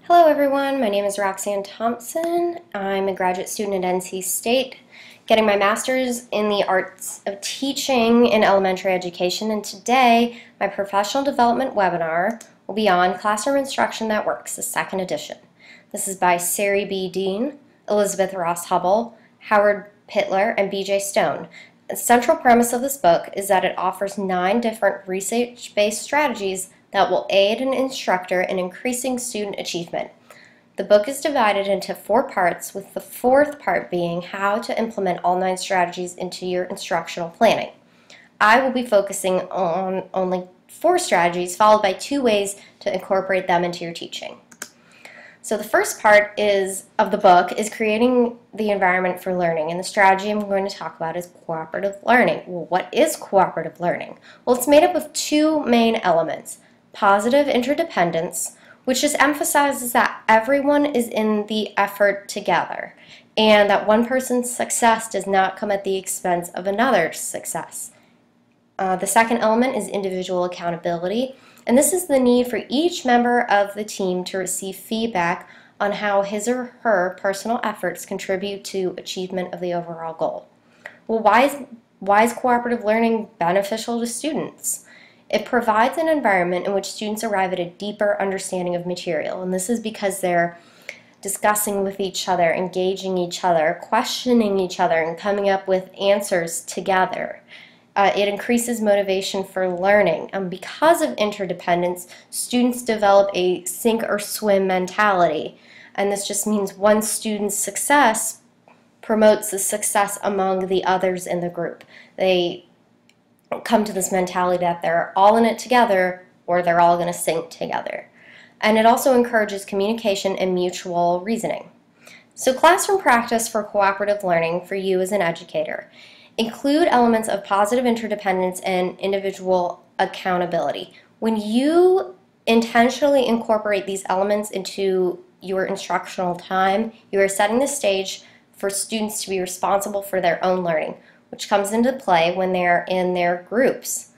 Hello everyone, my name is Roxanne Thompson. I'm a graduate student at NC State, getting my master's in the arts of teaching in elementary education, and today my professional development webinar will be on Classroom Instruction That Works, the second edition. This is by Sari B. Dean, Elizabeth Ross Hubble, Howard Pittler, and B.J. Stone. The central premise of this book is that it offers 9 different research-based strategies that will aid an instructor in increasing student achievement. The book is divided into 4 parts, with the 4th part being how to implement all 9 strategies into your instructional planning. I will be focusing on only 4 strategies, followed by 2 ways to incorporate them into your teaching. So the first part of the book is creating the environment for learning, and the strategy I'm going to talk about is cooperative learning. Well, what is cooperative learning? Well, it's made up of 2 main elements. Positive interdependence, which just emphasizes that everyone is in the effort together and that one person's success does not come at the expense of another's success. The second element is individual accountability, and this is the need for each member of the team to receive feedback on how his or her personal efforts contribute to achievement of the overall goal. Well, why is cooperative learning beneficial to students? It provides an environment in which students arrive at a deeper understanding of material, and this is because they're discussing with each other, engaging each other, questioning each other, and coming up with answers together. It increases motivation for learning, and because of interdependence, students develop a sink or swim mentality, and this just means one student's success promotes the success among the others in the group. They come to this mentality that they're all in it together or they're all going to sink together. And it also encourages communication and mutual reasoning. So classroom practice for cooperative learning for you as an educator include elements of positive interdependence and individual accountability. When you intentionally incorporate these elements into your instructional time, you are setting the stage for students to be responsible for their own learning, which comes into play when they're in their groups.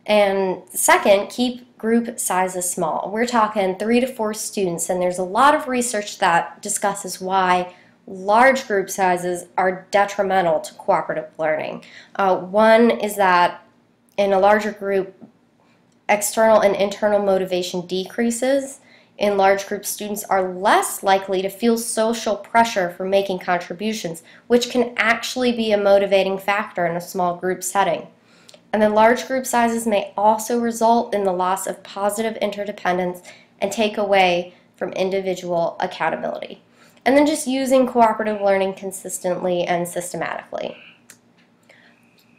And second, keep group sizes small. We're talking 3 to 4 students, and there's a lot of research that discusses why large group sizes are detrimental to cooperative learning. One is that in a larger group, external and internal motivation decreases. In large group, students are less likely to feel social pressure for making contributions, which can actually be a motivating factor in a small group setting. And then large group sizes may also result in the loss of positive interdependence and take away from individual accountability. And then just using cooperative learning consistently and systematically.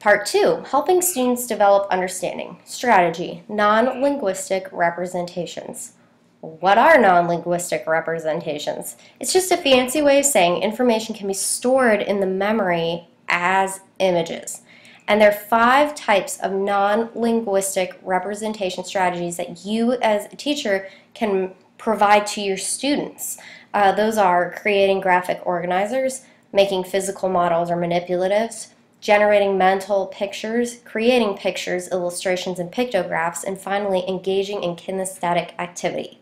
Part 2, helping students develop understanding. Strategy, non-linguistic representations. What are non-linguistic representations? It's just a fancy way of saying information can be stored in the memory as images. And there are 5 types of non-linguistic representation strategies that you as a teacher can provide to your students. Those are creating graphic organizers, making physical models or manipulatives, generating mental pictures, creating pictures, illustrations, and pictographs, and finally engaging in kinesthetic activity.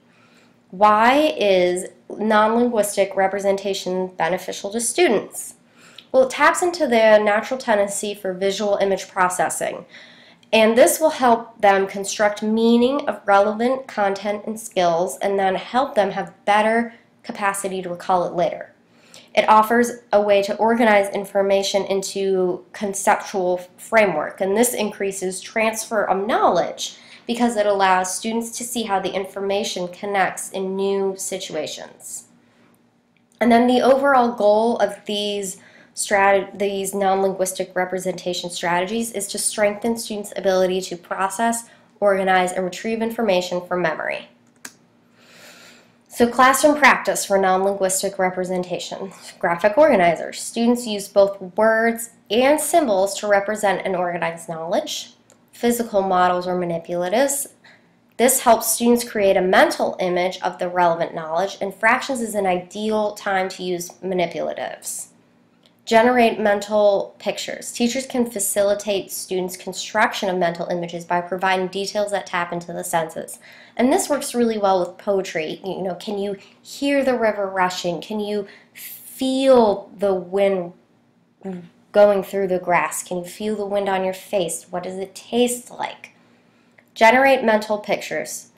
Why is non-linguistic representation beneficial to students? Well, it taps into their natural tendency for visual image processing, and this will help them construct meaning of relevant content and skills, and then help them have better capacity to recall it later. It offers a way to organize information into conceptual framework, and this increases transfer of knowledge because it allows students to see how the information connects in new situations. And then the overall goal of these non-linguistic representation strategies is to strengthen students' ability to process, organize, and retrieve information from memory. So classroom practice for non-linguistic representation. Graphic organizers. Students use both words and symbols to represent and organize knowledge. Physical models or manipulatives. This helps students create a mental image of the relevant knowledge, and fractions is an ideal time to use manipulatives. Generate mental pictures. Teachers can facilitate students' construction of mental images by providing details that tap into the senses. And this works really well with poetry. Can you hear the river rushing? Can you feel the wind going through the grass? Can you feel the wind on your face? What does it taste like? Generate mental pictures.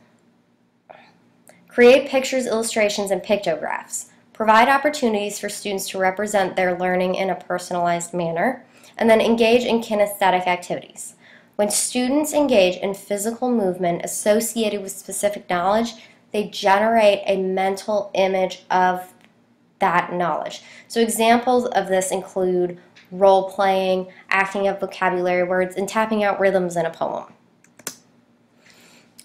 Create pictures, illustrations, and pictographs. Provide opportunities for students to represent their learning in a personalized manner, and then engage in kinesthetic activities. When students engage in physical movement associated with specific knowledge, they generate a mental image of that knowledge. So examples of this include role-playing, acting out vocabulary words, and tapping out rhythms in a poem.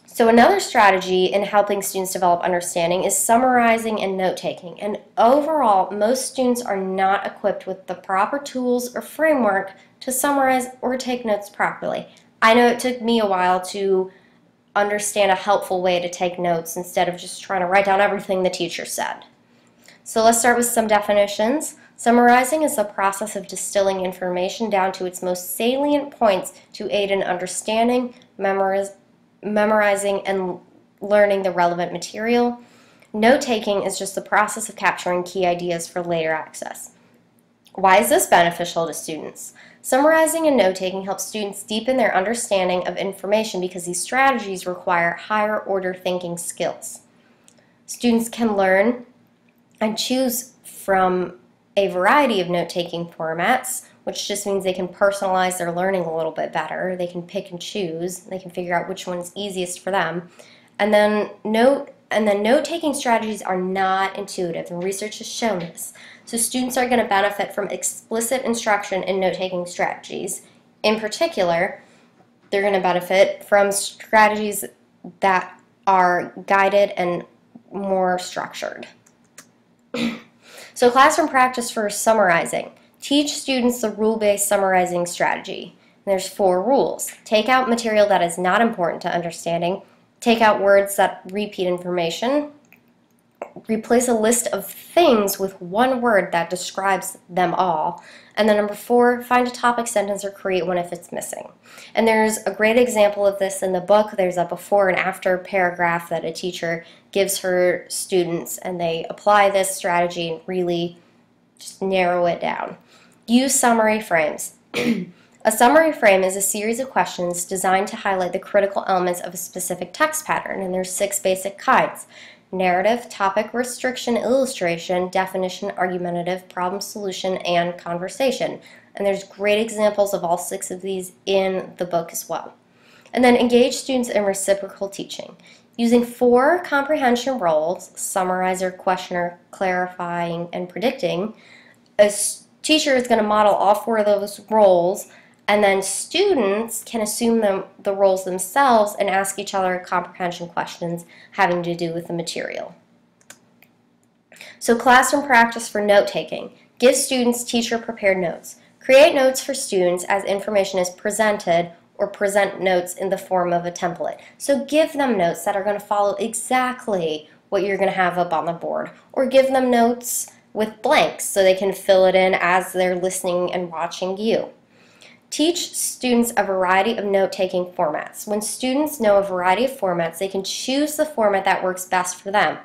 So another strategy in helping students develop understanding is summarizing and note-taking. And overall, most students are not equipped with the proper tools or framework to summarize or take notes properly. I know it took me a while to understand a helpful way to take notes instead of just trying to write down everything the teacher said. So let's start with some definitions. Summarizing is the process of distilling information down to its most salient points to aid in understanding, memorizing, and learning the relevant material. Note-taking is just the process of capturing key ideas for later access. Why is this beneficial to students? Summarizing and note-taking helps students deepen their understanding of information because these strategies require higher order thinking skills. Students can learn and choose from a variety of note-taking formats, which just means they can personalize their learning a little bit better. They can pick and choose. They can figure out which one's easiest for them. And then note-taking strategies are not intuitive, and research has shown this. So students are going to benefit from explicit instruction in note-taking strategies. In particular, they're going to benefit from strategies that are guided and more structured. So classroom practice for summarizing. Teach students the rule-based summarizing strategy. And there's 4 rules. Take out material that is not important to understanding. Take out words that repeat information. Replace a list of things with one word that describes them all. And then number 4, find a topic sentence or create one if it's missing. And there's a great example of this in the book. There's a before and after paragraph that a teacher gives her students, and they apply this strategy and really just narrow it down. Use summary frames. A summary frame is a series of questions designed to highlight the critical elements of a specific text pattern, and there's 6 basic kinds: narrative, topic, restriction, illustration, definition, argumentative, problem solution, and conversation. And there's great examples of all 6 of these in the book as well. And then engage students in reciprocal teaching. Using 4 comprehension roles: summarizer, questioner, clarifying, and predicting, a teacher is going to model all 4 of those roles, and then students can assume the roles themselves and ask each other comprehension questions having to do with the material. So classroom practice for note-taking. Give students teacher-prepared notes. Create notes for students as information is presented, or present notes in the form of a template. So give them notes that are going to follow exactly what you're going to have up on the board, or give them notes with blanks so they can fill it in as they're listening and watching you. Teach students a variety of note-taking formats. When students know a variety of formats, they can choose the format that works best for them.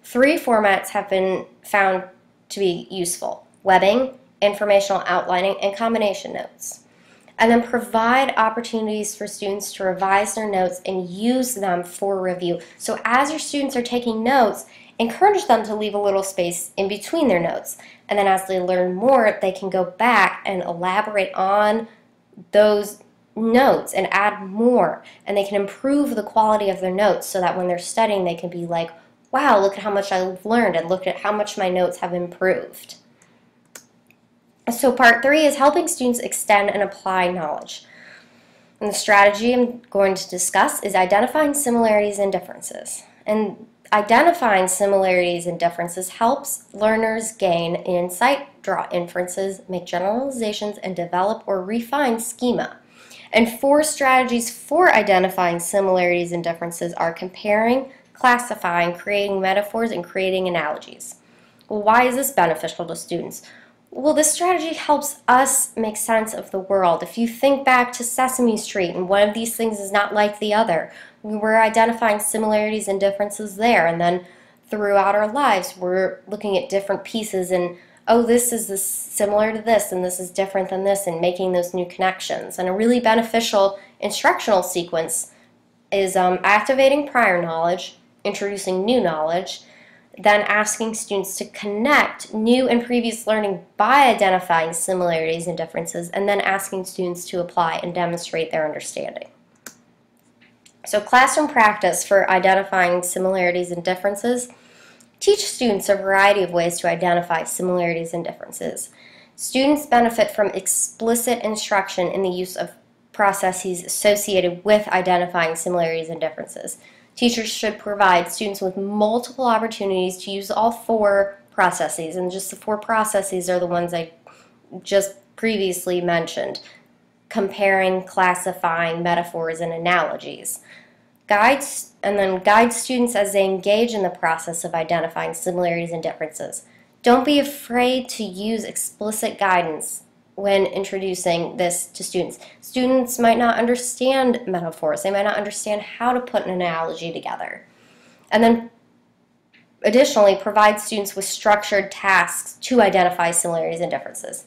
3 formats have been found to be useful: webbing, informational outlining, and combination notes. And then provide opportunities for students to revise their notes and use them for review. So as your students are taking notes, encourage them to leave a little space in between their notes. And then as they learn more, they can go back and elaborate on those notes and add more. And they can improve the quality of their notes so that when they're studying, they can be like, wow, look at how much I've learned, and look at how much my notes have improved. So part 3 is helping students extend and apply knowledge. And the strategy I'm going to discuss is identifying similarities and differences. And identifying similarities and differences helps learners gain insight, draw inferences, make generalizations, and develop or refine schema. And 4 strategies for identifying similarities and differences are comparing, classifying, creating metaphors, and creating analogies. Well, why is this beneficial to students? Well, this strategy helps us make sense of the world. If you think back to Sesame Street and one of these things is not like the other, we were identifying similarities and differences there, and then throughout our lives we're looking at different pieces and, oh, this is similar to this and this is different than this, and making those new connections. And a really beneficial instructional sequence is activating prior knowledge, introducing new knowledge, then asking students to connect new and previous learning by identifying similarities and differences, and then asking students to apply and demonstrate their understanding. So classroom practice for identifying similarities and differences. Teach students a variety of ways to identify similarities and differences. Students benefit from explicit instruction in the use of processes associated with identifying similarities and differences. Teachers should provide students with multiple opportunities to use all 4 processes, and just the 4 processes are the ones I just previously mentioned: comparing, classifying, metaphors, and analogies. Guide students as they engage in the process of identifying similarities and differences. Don't be afraid to use explicit guidance when introducing this to students. Students might not understand metaphors. They might not understand how to put an analogy together. And then additionally, provide students with structured tasks to identify similarities and differences.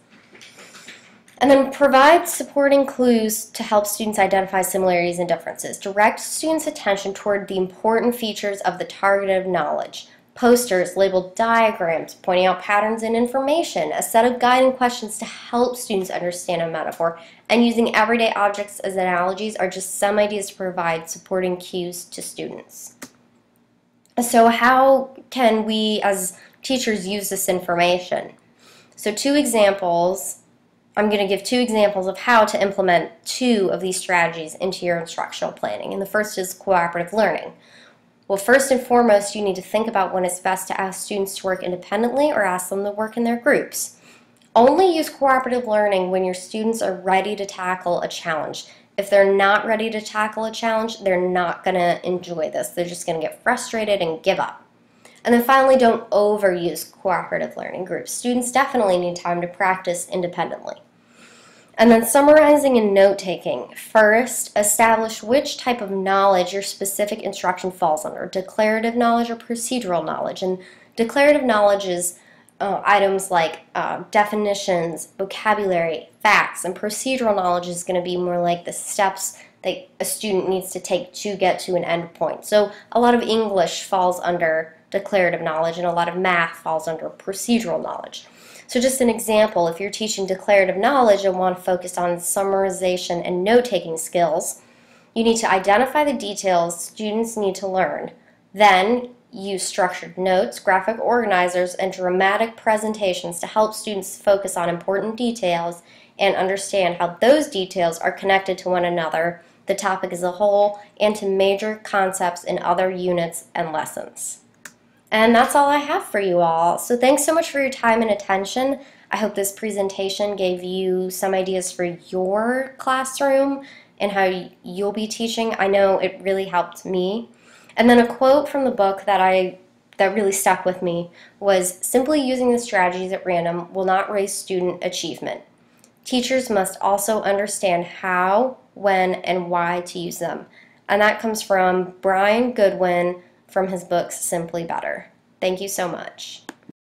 And then provide supporting clues to help students identify similarities and differences. Direct students' attention toward the important features of the targeted knowledge. Posters labeled diagrams, pointing out patterns and information, a set of guiding questions to help students understand a metaphor, and using everyday objects as analogies are just some ideas to provide supporting cues to students. So how can we as teachers use this information? So I'm going to give 2 examples of how to implement 2 of these strategies into your instructional planning. And the first is cooperative learning. Well, first and foremost, you need to think about when it's best to ask students to work independently or ask them to work in their groups. Only use cooperative learning when your students are ready to tackle a challenge. If they're not ready to tackle a challenge, they're not going to enjoy this. They're just going to get frustrated and give up. And then finally, don't overuse cooperative learning groups. Students definitely need time to practice independently. And then summarizing and note-taking. First, establish which type of knowledge your specific instruction falls under, declarative knowledge or procedural knowledge. And declarative knowledge is items like definitions, vocabulary, facts, and procedural knowledge is going to be more like the steps that a student needs to take to get to an end point. So a lot of English falls under declarative knowledge, and a lot of math falls under procedural knowledge. So just an example, if you're teaching declarative knowledge and want to focus on summarization and note-taking skills, you need to identify the details students need to learn. Then use structured notes, graphic organizers, and dramatic presentations to help students focus on important details and understand how those details are connected to one another, the topic as a whole, and to major concepts in other units and lessons. And that's all I have for you all. So thanks so much for your time and attention. I hope this presentation gave you some ideas for your classroom and how you'll be teaching. I know it really helped me. And then a quote from the book that really stuck with me was, "Simply using the strategies at random will not raise student achievement. Teachers must also understand how, when, and why to use them." And that comes from Brian Goodwin, from his books Simply Better. Thank you so much.